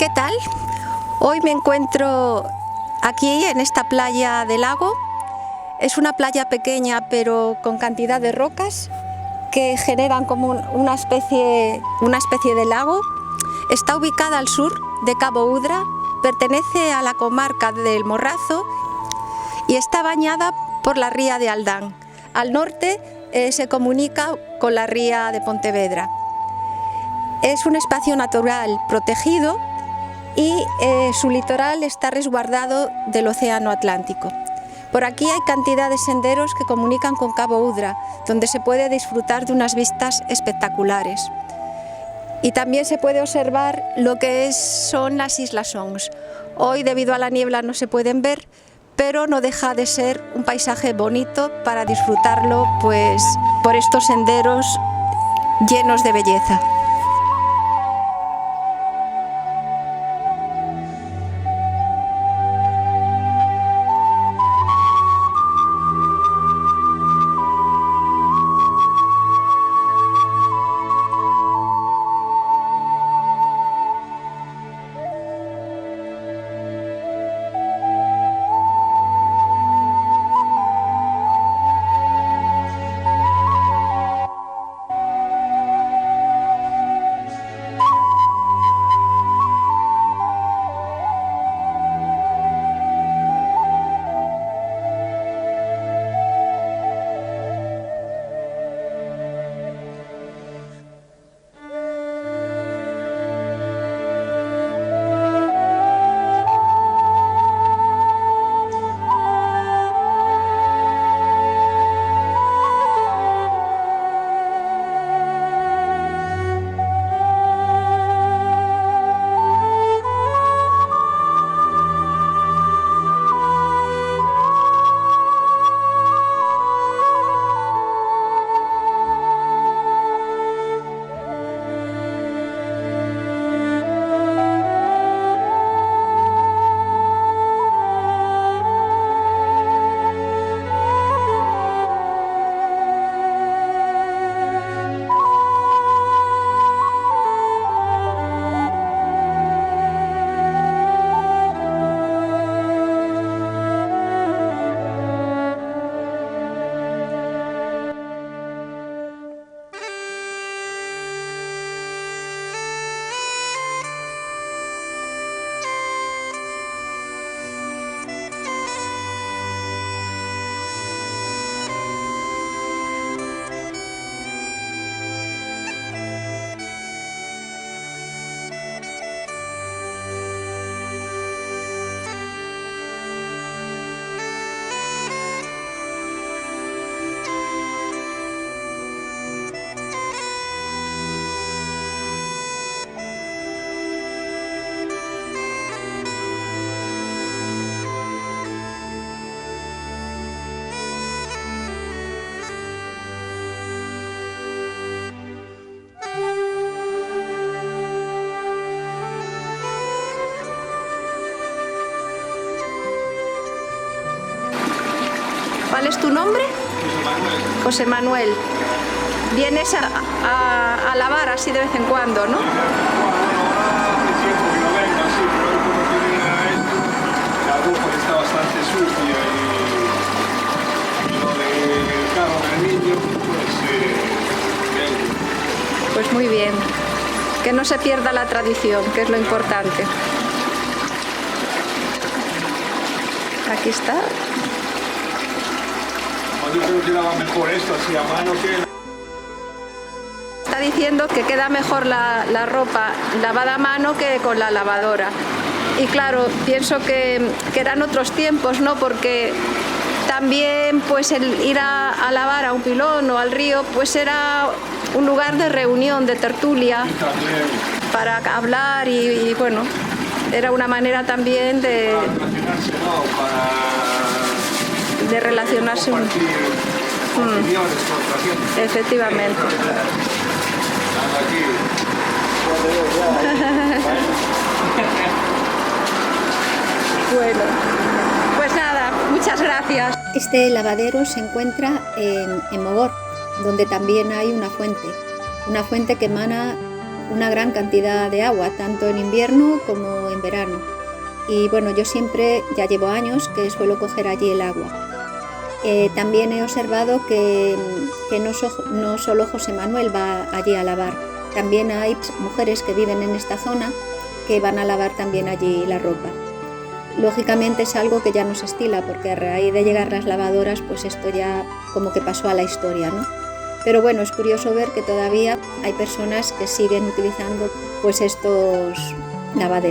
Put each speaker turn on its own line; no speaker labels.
¿Qué tal? Hoy me encuentro aquí en esta playa del lago. Es una playa pequeña pero con cantidad de rocas que generan como una especie de lago. Está ubicada al sur de Cabo Udra, pertenece a la comarca del Morrazo y está bañada por la ría de Aldán. Al norte se comunica con la ría de Pontevedra. Es un espacio natural protegido y su litoral está resguardado del océano Atlántico. Por aquí hay cantidad de senderos que comunican con Cabo Udra, donde se puede disfrutar de unas vistas espectaculares. Y también se puede observar lo que son las Islas Ons. Hoy, debido a la niebla, no se pueden ver, pero no deja de ser un paisaje bonito para disfrutarlo, pues, por estos senderos llenos de belleza. ¿Cuál es tu nombre? José Manuel. Vienes a lavar así de vez en cuando, ¿no?
La ropa está bastante sucia y lo del carro del niño,
pues muy bien. Que no se pierda la tradición, que es lo importante. Aquí está.
Yo creo que quedaba mejor esto así a mano que...
Está diciendo que queda mejor la ropa lavada a mano que con la lavadora. Y claro, pienso que eran otros tiempos, ¿no? Porque también pues el ir a lavar a un pilón o al río pues era un lugar de reunión, de tertulia, para hablar y bueno, era una manera también de...
Para relacionarse, ¿no?
De relacionarse.
Opiniones con otra gente.
Efectivamente. Bueno, pues nada, muchas gracias.
Este lavadero se encuentra en Mogor, donde también hay una fuente que emana una gran cantidad de agua, tanto en invierno como en verano. Y bueno, yo siempre, ya llevo años que suelo coger allí el agua. También he observado que no solo José Manuel va allí a lavar, también hay mujeres que viven en esta zona que van a lavar también allí la ropa. Lógicamente es algo que ya no se estila, porque a raíz de llegar las lavadoras, pues esto ya como que pasó a la historia, ¿no? Pero bueno, es curioso ver que todavía hay personas que siguen utilizando pues estos lavaderos.